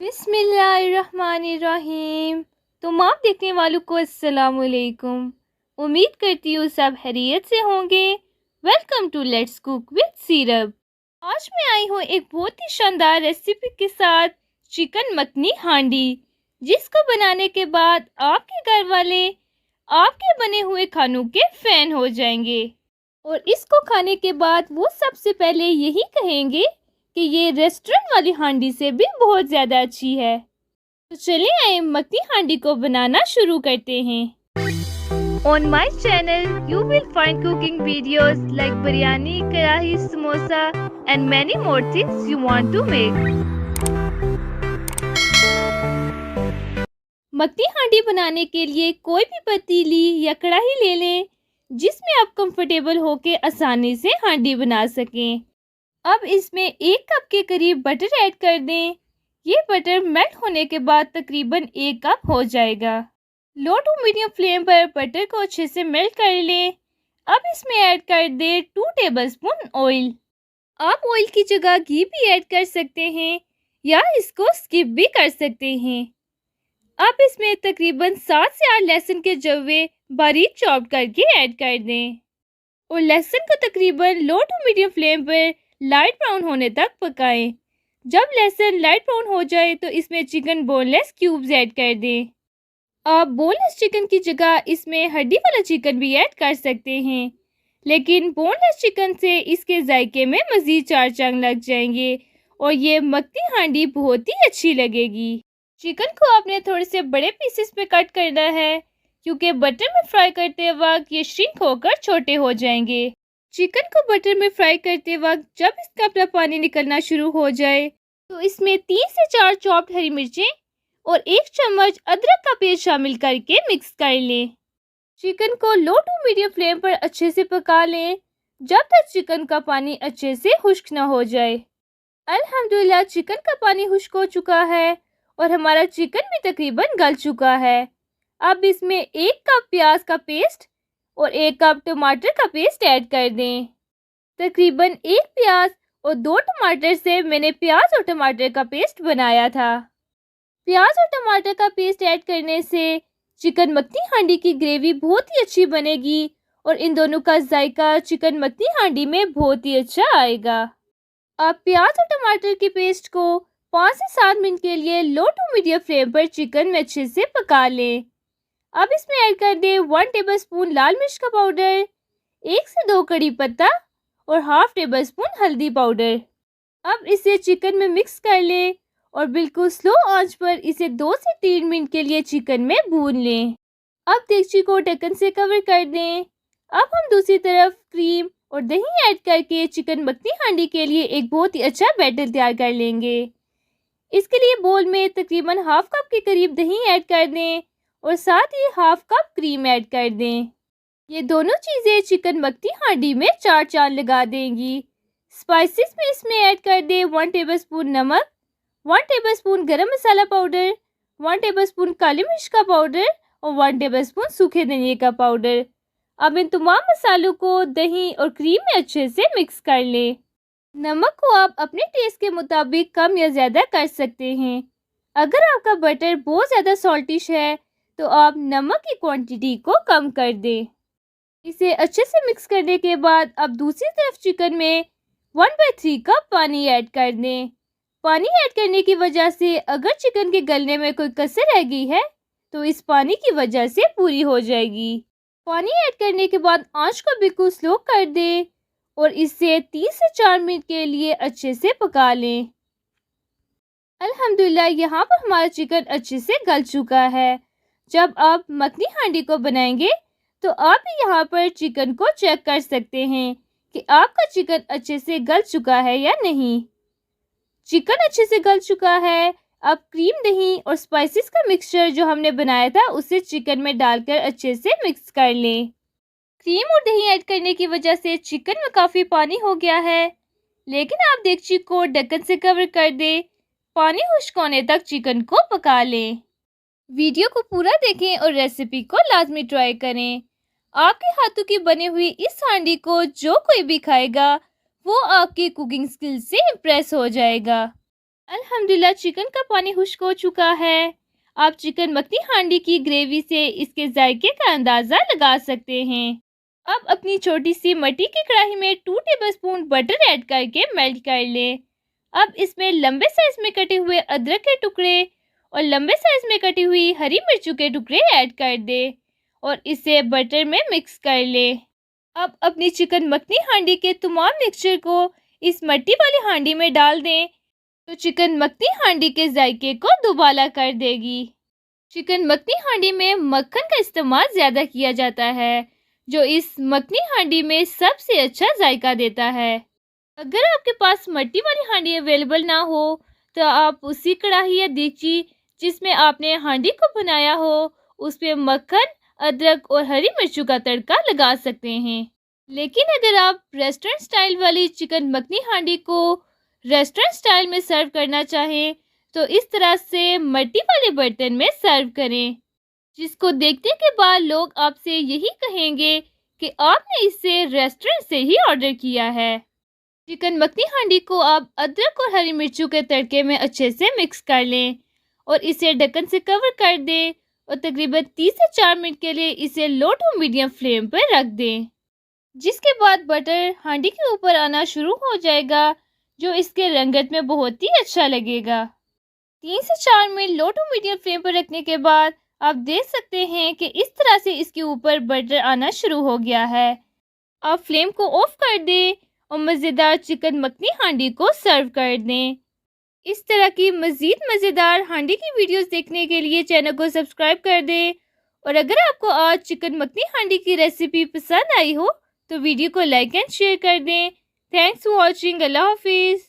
बिस्मिल्लाहिर्रहमानिर्रहीम। तुम आप देखने वालों को अस्सलाम वालेकुम। उम्मीद करती हूँ सब खैरियत से होंगे। Welcome to let's cook with syrup. आज मैं आई हूँ एक बहुत ही शानदार रेसिपी के साथ, चिकन मखनी हांडी, जिसको बनाने के बाद आपके घर वाले आपके बने हुए खानों के फैन हो जाएंगे और इसको खाने के बाद वो सबसे पहले यही कहेंगे कि ये रेस्टोरेंट वाली हांडी से भी बहुत ज़्यादा अच्छी है। तो चलिए आए मखनी हांडी को बनाना शुरू करते हैं। On my channel, you will find cooking videos like biryani, karahi, samosa and many more things you want to make. Makhani हांडी बनाने के लिए कोई भी पतीली या कढ़ाई ले लें जिसमें आप कंफर्टेबल होकर आसानी से हांडी बना सकें। अब इसमें 1 कप के करीब बटर ऐड कर दें। ये बटर मेल्ट होने के बाद तकरीबन 1 कप हो जाएगा। लो टू मीडियम फ्लेम पर बटर को अच्छे से मेल्ट कर लें। अब इसमें ऐड कर दें 2 टेबलस्पून ऑयल। आप ऑयल की जगह घी भी ऐड कर सकते हैं या इसको स्किप भी कर सकते हैं। अब इसमें तकरीबन 7 से 8 लहसुन के जवे बारीक चॉप करके ऐड कर दें और लहसुन को तकरीबन लो टू मीडियम फ्लेम पर लाइट ब्राउन होने तक पकाएं। जब लहसुन लाइट ब्राउन हो जाए तो इसमें चिकन बोनलेस क्यूब्स ऐड कर दें। आप बोनलेस चिकन की जगह इसमें हड्डी वाला चिकन भी ऐड कर सकते हैं, लेकिन बोनलेस चिकन से इसके जायके में मज़ीद 4 चांद लग जाएंगे और ये मखनी हांडी बहुत ही अच्छी लगेगी। चिकन को आपने थोड़े से बड़े पीसेस पे कट करना है क्योंकि बटर में फ्राई करते वक्त ये श्रिंक होकर छोटे हो जाएंगे। चिकन को बटर में फ्राई करते वक्त जब इसका अपना पानी निकलना शुरू हो जाए तो इसमें 3 से 4 चॉप्ड हरी मिर्चें और 1 चम्मच अदरक का पेस्ट शामिल करके मिक्स कर लें। चिकन को लो टू मीडियम फ्लेम पर अच्छे से पका लें जब तक चिकन का पानी अच्छे से खुश्क ना हो जाए। अल्हम्दुलिल्लाह चिकन का पानी खुश्क हो चुका है और हमारा चिकन भी तकरीबन गल चुका है। अब इसमें 1 कप प्याज का पेस्ट और 1 कप टमाटर का पेस्ट ऐड कर दें। तकरीबन 1 प्याज और 2 टमाटर से मैंने प्याज और टमाटर का पेस्ट बनाया था। प्याज और टमाटर का पेस्ट ऐड करने से चिकन मखनी हांडी की ग्रेवी बहुत ही अच्छी बनेगी और इन दोनों का जायका चिकन मखनी हांडी में बहुत ही अच्छा आएगा। अब प्याज और टमाटर की पेस्ट को 5 से 7 मिनट के लिए लो टू मीडियम फ्लेम पर चिकन में अच्छे से पका लें। अब इसमें ऐड कर दें 1 टेबलस्पून लाल मिर्च का पाउडर, 1 से 2 कड़ी पत्ता और हाफ टेबलस्पून हल्दी पाउडर। अब इसे चिकन में मिक्स कर लें और बिल्कुल स्लो आंच पर इसे 2 से 3 मिनट के लिए चिकन में भून लें। अब देगची को ढक्कन से कवर कर दें। अब हम दूसरी तरफ क्रीम और दही ऐड करके चिकन मखनी हांडी के लिए एक बहुत ही अच्छा बैटर तैयार कर लेंगे। इसके लिए बोल में तकरीबन हाफ कप के करीब दही ऐड कर दें और साथ ही हाफ कप क्रीम ऐड कर दें। ये दोनों चीज़ें चिकन मखनी हांडी में 4 चांद लगा देंगी। स्पाइसेस में इसमें ऐड कर दें 1 टेबलस्पून नमक, 1 टेबलस्पून गरम मसाला पाउडर, 1 टेबलस्पून काली मिर्च का पाउडर और 1 टेबलस्पून सूखे धनिए का पाउडर। अब इन तमाम मसालों को दही और क्रीम में अच्छे से मिक्स कर लें। नमक को आप अपने टेस्ट के मुताबिक कम या ज़्यादा कर सकते हैं। अगर आपका बटर बहुत ज़्यादा सॉल्टिश है तो आप नमक की क्वांटिटी को कम कर दें। इसे अच्छे से मिक्स करने के बाद अब दूसरी तरफ चिकन में 1/3 कप पानी ऐड कर दें। पानी ऐड करने की वजह से अगर चिकन के गलने में कोई कसर रह गई है तो इस पानी की वजह से पूरी हो जाएगी। पानी ऐड करने के बाद आंच को बिल्कुल स्लो कर दें और इसे 3 से 4 मिनट के लिए अच्छे से पका लें। अल्हम्दुलिल्लाह यहाँ पर हमारा चिकन अच्छे से गल चुका है। जब आप मखनी हांडी को बनाएंगे तो आप यहाँ पर चिकन को चेक कर सकते हैं कि आपका चिकन अच्छे से गल चुका है या नहीं। चिकन अच्छे से गल चुका है। अब क्रीम, दही और स्पाइसेस का मिक्सचर जो हमने बनाया था उसे चिकन में डालकर अच्छे से मिक्स कर लें। क्रीम और दही ऐड करने की वजह से चिकन में काफ़ी पानी हो गया है, लेकिन आप देगची को ढक्कन से कवर कर दें। पानी खुश्क होने तक चिकन को पका लें। वीडियो को पूरा देखें और रेसिपी को लाजमी ट्राई करें। आपके हाथों की बनी हुई इस हांडी को जो कोई भी खाएगा वो आपकी कुकिंग स्किल से इम्प्रेस हो जाएगा। अल्हम्दुलिल्लाह चिकन का पानी खुश्क हो चुका है। आप चिकन मखनी हांडी की ग्रेवी से इसके जायके का अंदाज़ा लगा सकते हैं। अब अपनी छोटी सी मट्टी की कढ़ाई में 2 टेबलस्पून बटर ऐड करके मेल्ट कर लें। अब इसमें लंबे साइज में कटे हुए अदरक के टुकड़े और लंबे साइज में कटी हुई हरी मिर्चों के टुकड़े ऐड कर दें और इसे बटर में मिक्स कर लें। अब अपनी चिकन मखनी हांडी के तमाम मिक्सचर को इस मट्टी वाली हांडी में डाल दें तो चिकन मखनी हांडी के जायके को दुबाला कर देगी। चिकन मखनी हांडी में मक्खन का इस्तेमाल ज़्यादा किया जाता है जो इस मखनी हांडी में सबसे अच्छा जायका देता है। अगर आपके पास मट्टी वाली हांडी अवेलेबल ना हो तो आप उसी कढ़ाई या देगची जिसमें आपने हांडी को बनाया हो उसमें मक्खन, अदरक और हरी मिर्चों का तड़का लगा सकते हैं। लेकिन अगर आप रेस्टोरेंट स्टाइल वाली चिकन मखनी हांडी को रेस्टोरेंट स्टाइल में सर्व करना चाहें तो इस तरह से मट्टी वाले बर्तन में सर्व करें, जिसको देखने के बाद लोग आपसे यही कहेंगे कि आपने इसे रेस्टोरेंट से ही ऑर्डर किया है। चिकन मखनी हांडी को आप अदरक और हरी मिर्चों के तड़के में अच्छे से मिक्स कर लें और इसे ढक्कन से कवर कर दें और तकरीबन 3 से 4 मिनट के लिए इसे लो टू मीडियम फ्लेम पर रख दें, जिसके बाद बटर हांडी के ऊपर आना शुरू हो जाएगा जो इसके रंगत में बहुत ही अच्छा लगेगा। 3 से 4 minute low to medium flame पर रखने के बाद आप देख सकते हैं कि इस तरह से इसके ऊपर बटर आना शुरू हो गया है। आप फ्लेम को ऑफ कर दें और मज़ेदार चिकन मखनी हांडी को सर्व कर दें। इस तरह की मज़ीद मज़ेदार हांडी की वीडियोस देखने के लिए चैनल को सब्सक्राइब कर दें और अगर आपको आज चिकन मखनी हांडी की रेसिपी पसंद आई हो तो वीडियो को लाइक एंड शेयर कर दें। Thanks for watching. अल्लाह हाफिज़।